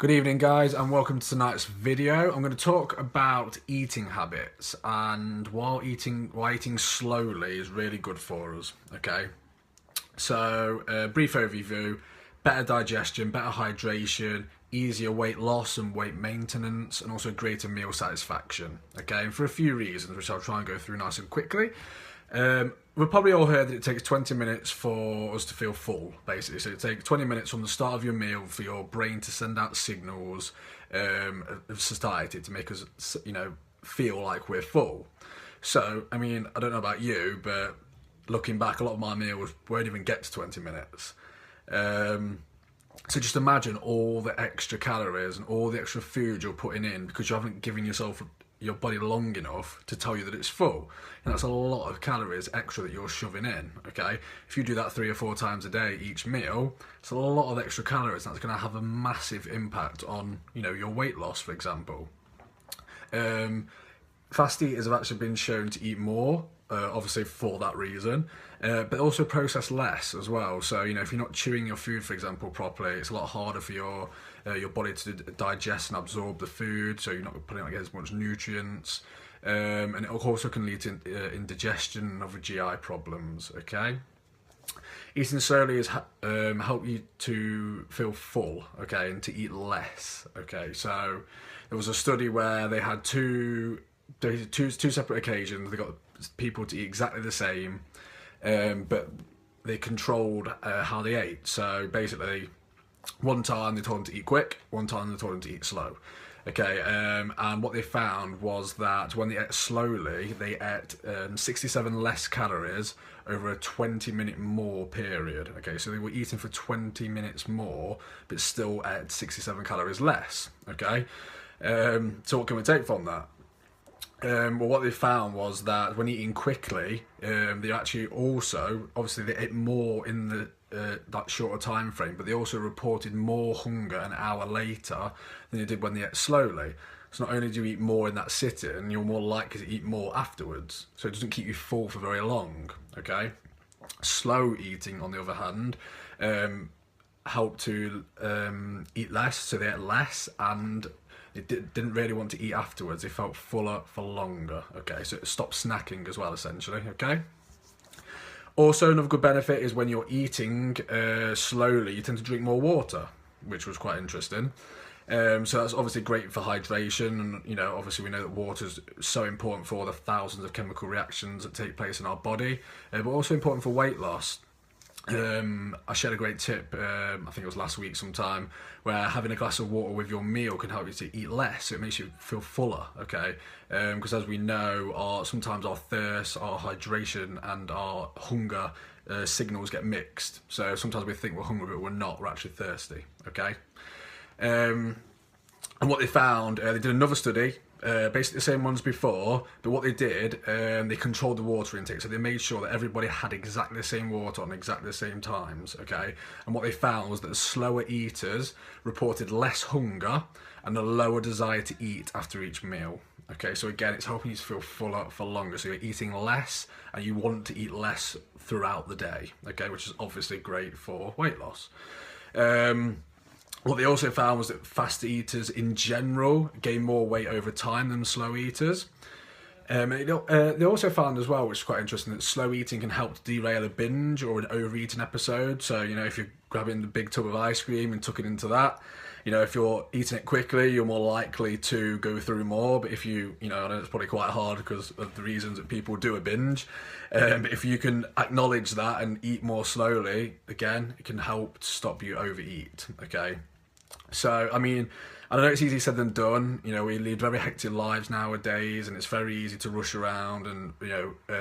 Good evening, guys, and welcome to tonight's video. I'm going to talk about eating habits and why eating slowly is really good for us. Okay, so brief overview: better digestion, better hydration, easier weight loss and weight maintenance, and also greater meal satisfaction. Okay, and for a few reasons, which I'll try and go through nice and quickly. We've probably all heard that it takes 20 minutes for us to feel full, basically. So it takes 20 minutes from the start of your meal for your brain to send out signals of satiety to make us, feel like we're full. So, I mean, I don't know about you, but looking back, a lot of my meals won't even get to 20 minutes. So just imagine all the extra calories and all the extra food you're putting in because you haven't given your body long enough to tell you that it's full. And that's a lot of calories extra that you're shoving in, okay? If you do that 3 or 4 times a day each meal, it's a lot of extra calories. That's going to have a massive impact on, your weight loss, for example. Fast eaters have actually been shown to eat more, obviously for that reason, but also process less as well. So, if you're not chewing your food, for example, properly, it's a lot harder for your body to digest and absorb the food, so you're not putting out as much nutrients, and it also can lead to indigestion and other GI problems. Okay, eating slowly has helped you to feel full, okay, and to eat less. Okay, so there was a study where they had two separate occasions. They got people to eat exactly the same, but they controlled how they ate. So basically, one time they told them to eat quick, one time they told them to eat slow. Okay, and what they found was that when they ate slowly, they ate 67 less calories over a 20-minute more period. Okay, so they were eating for 20 minutes more, but still ate 67 calories less. Okay, so what can we take from that? Well, what they found was that when eating quickly, they actually also, obviously they ate more in the that shorter time frame, but they also reported more hunger an hour later than they did when they ate slowly. So not only do you eat more in that sitting, you're more likely to eat more afterwards. So it doesn't keep you full for very long, okay? Slow eating, on the other hand, helped to eat less, so they ate less, and they didn't really want to eat afterwards. They felt fuller for longer, okay? So it stopped snacking as well, essentially, okay? Also, another good benefit is when you're eating slowly, you tend to drink more water, which was quite interesting. So that's obviously great for hydration, and obviously we know that water is so important for all the thousands of chemical reactions that take place in our body, but also important for weight loss. I shared a great tip, I think it was last week sometime, where having a glass of water with your meal can help you to eat less, so it makes you feel fuller, okay? Because as we know, sometimes our thirst, our hydration and our hunger signals get mixed. So sometimes we think we're hungry but we're not, we're actually thirsty, okay? And what they found, they did another study, basically the same ones before, but what they did, they controlled the water intake, so they made sure that everybody had exactly the same water on exactly the same times, okay? And what they found was that slower eaters reported less hunger and a lower desire to eat after each meal, okay? So again, it's helping you to feel fuller for longer, so you're eating less and you want to eat less throughout the day, okay? Which is obviously great for weight loss. What they also found was that fast eaters in general gain more weight over time than slow eaters. They also found as well, which is quite interesting, that slow eating can help to derail a binge or an overeating episode. So, if you're grabbing the big tub of ice cream and tucking into that, if you're eating it quickly, you're more likely to go through more. But if you, I know it's probably quite hard because of the reasons that people do a binge. But if you can acknowledge that and eat more slowly, again, it can help to stop you overeat, okay? So, I mean, I know it's easier said than done. We lead very hectic lives nowadays, and it's very easy to rush around and,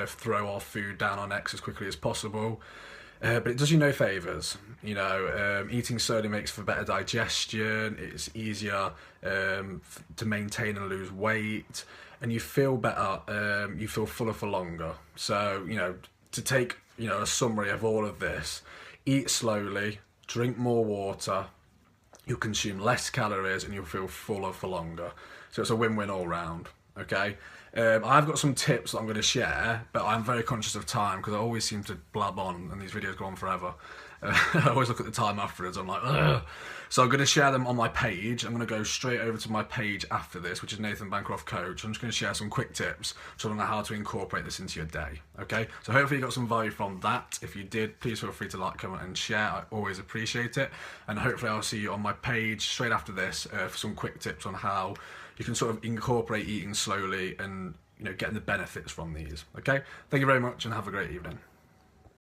throw our food down our necks as quickly as possible. But it does you no favours. Eating slowly makes for better digestion, it's easier to maintain and lose weight, and you feel better, you feel fuller for longer. So, to take, a summary of all of this: eat slowly, drink more water, you'll consume less calories and you'll feel fuller for longer. So it's a win-win all round, okay? I've got some tips that I'm going to share, but I'm very conscious of time because I always seem to blab on and these videos go on forever. I always look at the time afterwards, I'm like, ugh. So I'm going to share them on my page. I'm going to go straight over to my page after this, which is Nathan Bancroft Coach. I'm just going to share some quick tips so I know how to incorporate this into your day. Okay, so hopefully you got some value from that. If you did, please feel free to like, comment and share. I always appreciate it. And hopefully I'll see you on my page straight after this for some quick tips on how you can sort of incorporate eating slowly and, you know, getting the benefits from these. Okay, thank you very much and have a great evening.